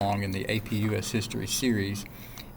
Along in the APUSH history series,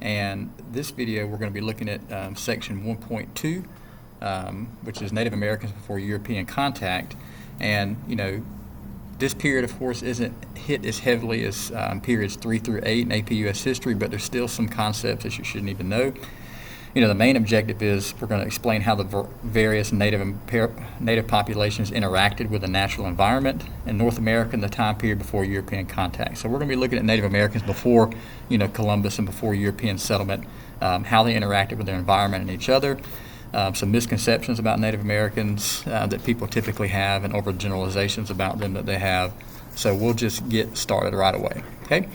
and this video we're going to be looking at section 1.2, which is Native Americans before European contact. And this period of course isn't hit as heavily as periods 3 through 8 in APUSH history, but there's still some concepts that you should need to know. The main objective is we're going to explain how the various native populations interacted with the natural environment in North America in the time period before European contact. So we're going to be looking at Native Americans before Columbus and before European settlement, how they interacted with their environment and each other, some misconceptions about Native Americans that people typically have, and overgeneralizations about them that they have. So we'll just get started right away. Okay.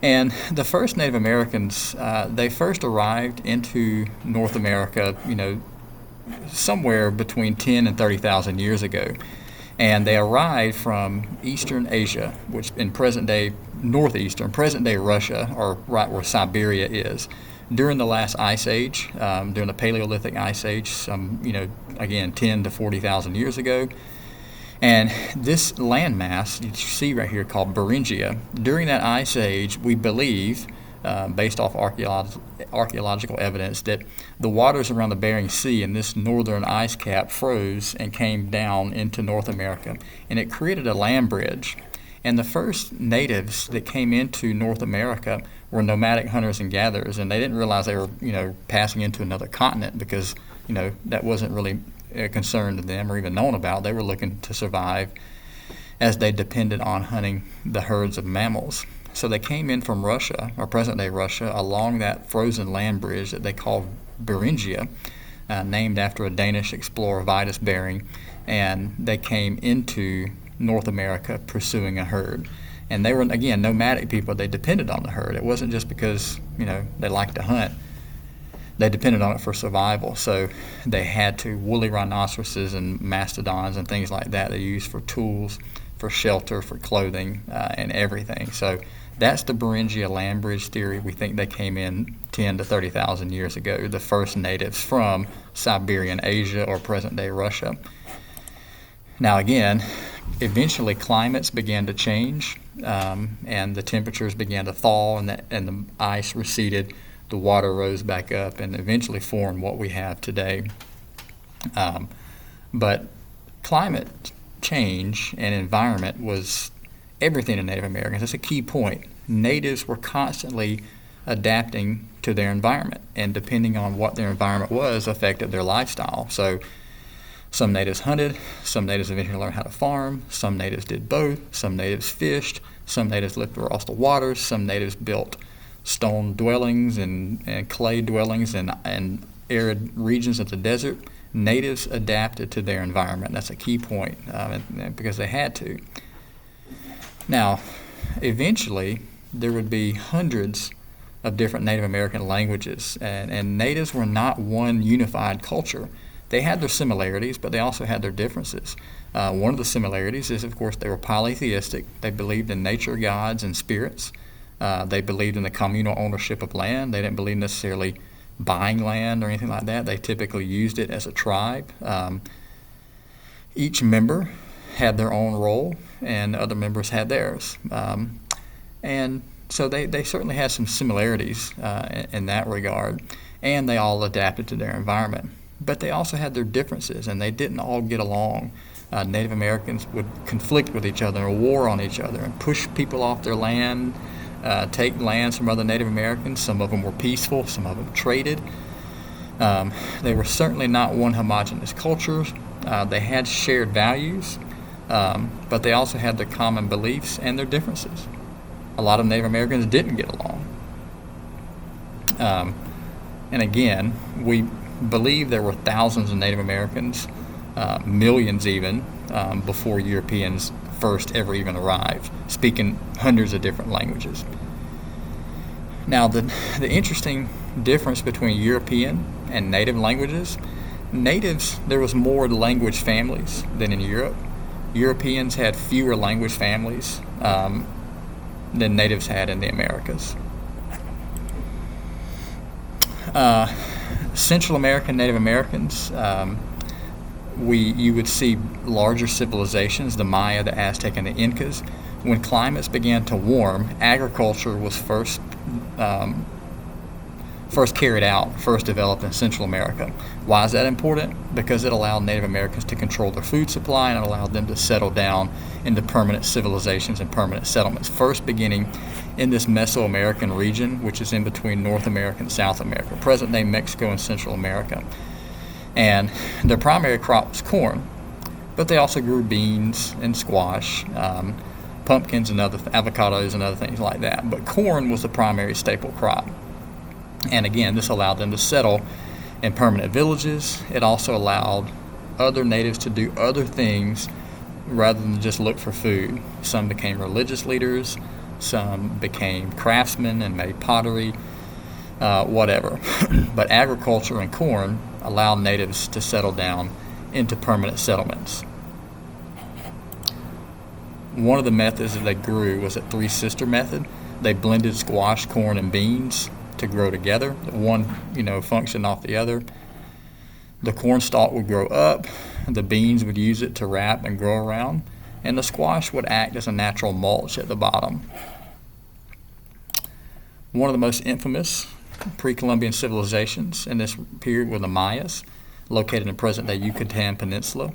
And the first Native Americans, they first arrived into North America, somewhere between 10 and 30,000 years ago. And they arrived from Eastern Asia, which in present-day northeastern, present-day Russia, or right where Siberia is, during the last ice age, during the Paleolithic ice age, again, 10 to 40,000 years ago. And this landmass you see right here called Beringia, during that ice age, we believe, based off archaeological evidence, that the waters around the Bering Sea and this northern ice cap froze and came down into North America, and it created a land bridge. And the first natives that came into North America were nomadic hunters and gatherers, and they didn't realize they were, passing into another continent, because, that wasn't really a concern to them or even known about. They were looking to survive as they depended on hunting the herds of mammals. So they came in from Russia, or present-day Russia, along that frozen land bridge that they called Beringia, named after a Danish explorer, Vitus Bering, and they came into North America pursuing a herd. And they were, again, nomadic people. They depended on the herd. It wasn't just because, they liked to hunt. They depended on it for survival. So they had to woolly rhinoceroses and mastodons and things like that they used for tools, for shelter, for clothing, and everything. So that's the Beringia land bridge theory. We think they came in 10 to 30,000 years ago, the first natives from Siberian Asia or present-day Russia. Now again, eventually climates began to change, and the temperatures began to thaw, and the ice receded. The water rose back up and eventually formed what we have today. But climate change and environment was everything to Native Americans. That's a key point. Natives were constantly adapting to their environment, and depending on what their environment was, affected their lifestyle. So some natives hunted, some natives eventually learned how to farm, some natives did both, some natives fished, some natives lived across the waters, some natives built stone dwellings and clay dwellings and arid regions of the desert. Natives adapted to their environment. That's a key point, because they had to. Now, eventually, there would be hundreds of different Native American languages, and natives were not one unified culture. They had their similarities, but they also had their differences. One of the similarities is, of course, they were polytheistic. They believed in nature gods and spirits. They believed in the communal ownership of land. They didn't believe necessarily buying land or anything like that. They typically used it as a tribe. Each member had their own role, and other members had theirs. And so they certainly had some similarities in that regard, and they all adapted to their environment. But they also had their differences, and they didn't all get along. Native Americans would conflict with each other, or war on each other, and push people off their land, take lands from other Native Americans. Some of them were peaceful, some of them traded. They were certainly not one homogeneous culture. They had shared values, but they also had their common beliefs and their differences. A lot of Native Americans didn't get along. And again, we believe there were thousands of Native Americans, millions even, before Europeans first ever even arrived, speaking hundreds of different languages. Now, the interesting difference between European and native languages, natives, there was more language families than in Europe. Europeans had fewer language families than natives had in the Americas. Central American Native Americans you would see larger civilizations, the Maya, the Aztec, and the Incas. When climates began to warm, agriculture was first carried out, first developed in Central America. Why is that important? Because it allowed Native Americans to control their food supply, and it allowed them to settle down into permanent civilizations and permanent settlements, first beginning in this Mesoamerican region, which is in between North America and South America, present-day Mexico and Central America. And their primary crop was corn, but they also grew beans and squash, pumpkins and avocados and other things like that. But corn was the primary staple crop. And again, this allowed them to settle in permanent villages. It also allowed other natives to do other things rather than just look for food. Some became religious leaders, some became craftsmen and made pottery, whatever. But agriculture and corn allowed natives to settle down into permanent settlements. One of the methods that they grew was a three-sister method. They blended squash, corn, and beans to grow together. One, functioned off the other. The corn stalk would grow up, the beans would use it to wrap and grow around, and the squash would act as a natural mulch at the bottom. One of the most infamous pre-Columbian civilizations in this period were the Mayas, located in present-day Yucatan Peninsula.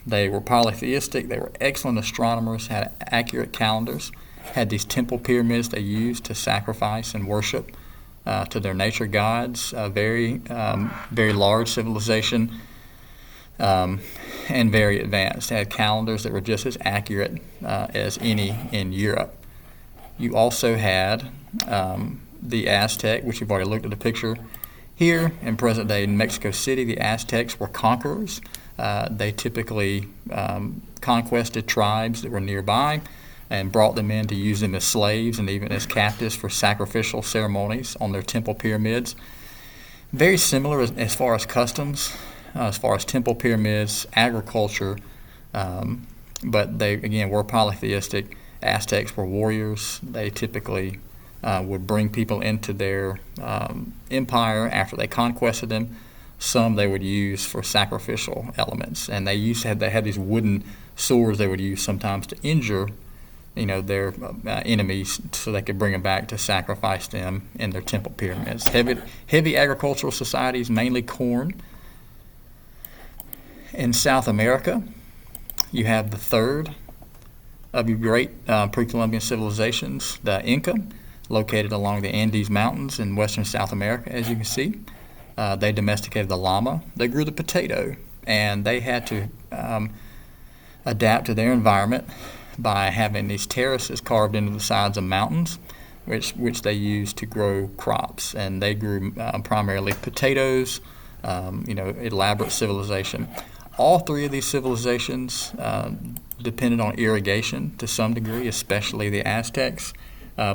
They were polytheistic, they were excellent astronomers, had accurate calendars, had these temple pyramids they used to sacrifice and worship to their nature gods, a very large civilization, and very advanced. They had calendars that were just as accurate as any in Europe. You also had the Aztec, which you've already looked at the picture here. In present-day Mexico City, the Aztecs were conquerors. They typically conquested tribes that were nearby and brought them in to use them as slaves and even as captives for sacrificial ceremonies on their temple pyramids. Very similar as far as customs, as far as temple pyramids, agriculture, but they, again, were polytheistic. Aztecs were warriors. They typically would bring people into their empire after they conquested them. Some they would use for sacrificial elements, and they had these wooden swords they would use sometimes to injure their enemies so they could bring them back to sacrifice them in their temple pyramids. Heavy agricultural societies, mainly corn. In South America, you have the third of your great pre-Columbian civilizations, the Inca, located along the Andes Mountains in western South America, as you can see. They domesticated the llama. They grew the potato, and they had to adapt to their environment by having these terraces carved into the sides of mountains, which they used to grow crops. And they grew primarily potatoes, elaborate civilization. All three of these civilizations depended on irrigation to some degree, especially the Aztecs,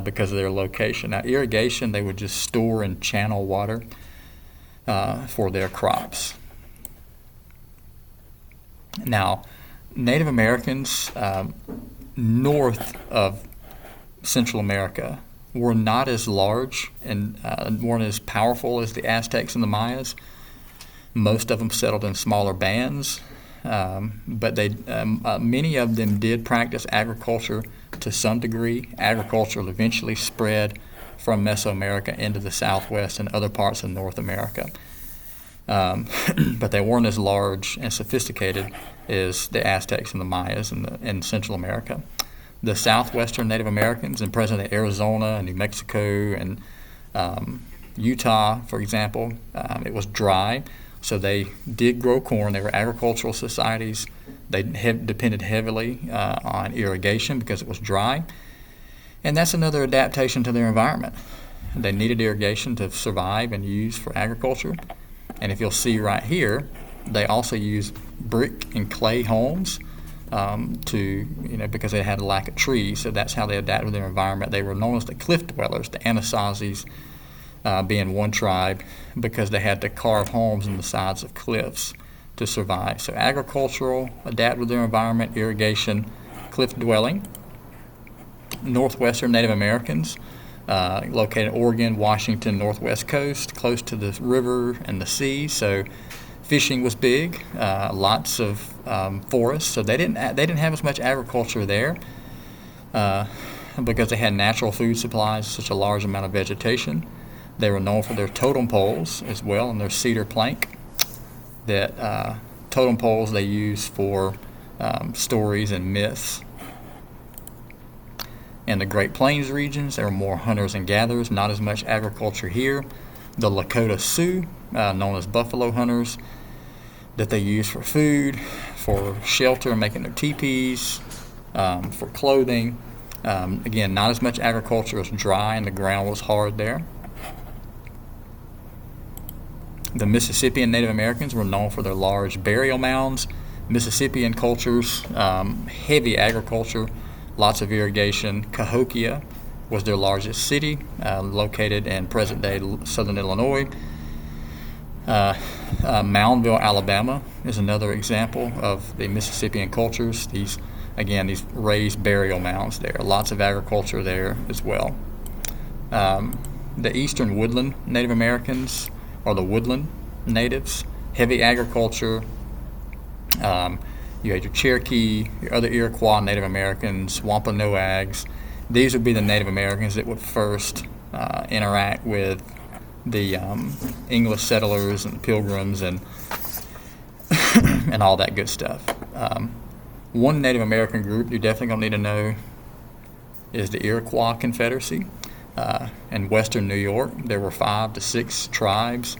because of their location. Now, irrigation, they would just store and channel water for their crops. Now, Native Americans north of Central America were not as large and weren't as powerful as the Aztecs and the Mayas. Most of them settled in smaller bands, but many of them did practice agriculture to some degree. Agriculture eventually spread from Mesoamerica into the Southwest and other parts of North America. But they weren't as large and sophisticated as the Aztecs and the Mayas in Central America. The southwestern Native Americans in present-day Arizona and New Mexico and Utah, for example, it was dry, so they did grow corn. They were agricultural societies. They depended heavily on irrigation because it was dry, and that's another adaptation to their environment. They needed irrigation to survive and use for agriculture. And if you'll see right here, they also used brick and clay homes because they had a lack of trees. So that's how they adapted to their environment. They were known as the cliff dwellers, the Anasazis being one tribe, because they had to carve homes in the sides of cliffs to survive. So agricultural, adapt with their environment, irrigation, cliff dwelling. Northwestern Native Americans, located in Oregon, Washington, Northwest coast, close to the river and the sea. So Fishing was big, lots of forests, so they didn't have as much agriculture there because they had natural food supplies, such a large amount of vegetation. They were known for their totem poles as well and their cedar plank. That totem poles they used for stories and myths. In the Great Plains regions, there were more hunters and gatherers, not as much agriculture here. The Lakota Sioux, known as buffalo hunters, that they used for food, for shelter, making their teepees, for clothing. Again, not as much agriculture. It was dry and the ground was hard there. The Mississippian Native Americans were known for their large burial mounds. Mississippian cultures, heavy agriculture, lots of irrigation. Cahokia was their largest city, located in present-day southern Illinois. Moundville, Alabama is another example of the Mississippian cultures. These raised burial mounds there. Lots of agriculture there as well. The Eastern Woodland Native Americans, or the Woodland Natives, heavy agriculture. You had your Cherokee, your other Iroquois Native Americans, Wampanoags. These would be the Native Americans that would first interact with the English settlers and pilgrims and and all that good stuff. One Native American group you definitely gonna need to know is the Iroquois Confederacy. In western New York, there were 5 to 6 tribes,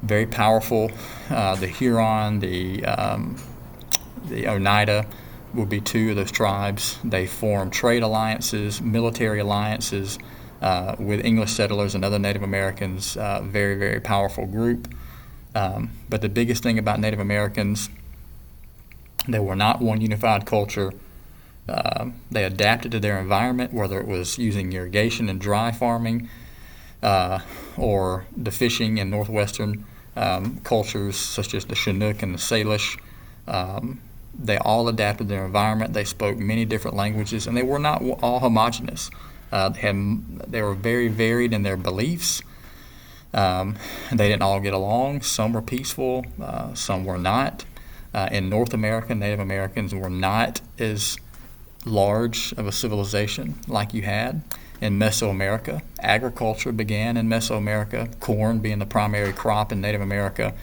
very powerful. The Huron, the Oneida will be 2 of those tribes. They formed trade alliances, military alliances with English settlers and other Native Americans. Very, very powerful group. But the biggest thing about Native Americans, they were not one unified culture. They adapted to their environment, whether it was using irrigation and dry farming or the fishing in northwestern cultures such as the Chinook and the Salish. They all adapted their environment. They spoke many different languages, and they were not all homogenous. They were very varied in their beliefs. They didn't all get along. Some were peaceful, some were not. In North America, Native Americans were not as large of a civilization like you had in Mesoamerica. Agriculture began in Mesoamerica, corn being the primary crop in Native America,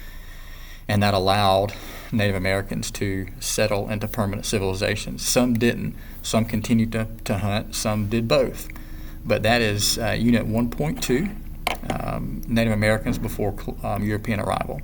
and that allowed Native Americans to settle into permanent civilizations. Some didn't. Some continued to hunt. Some did both. But that is Unit 1.2, Native Americans before European arrival.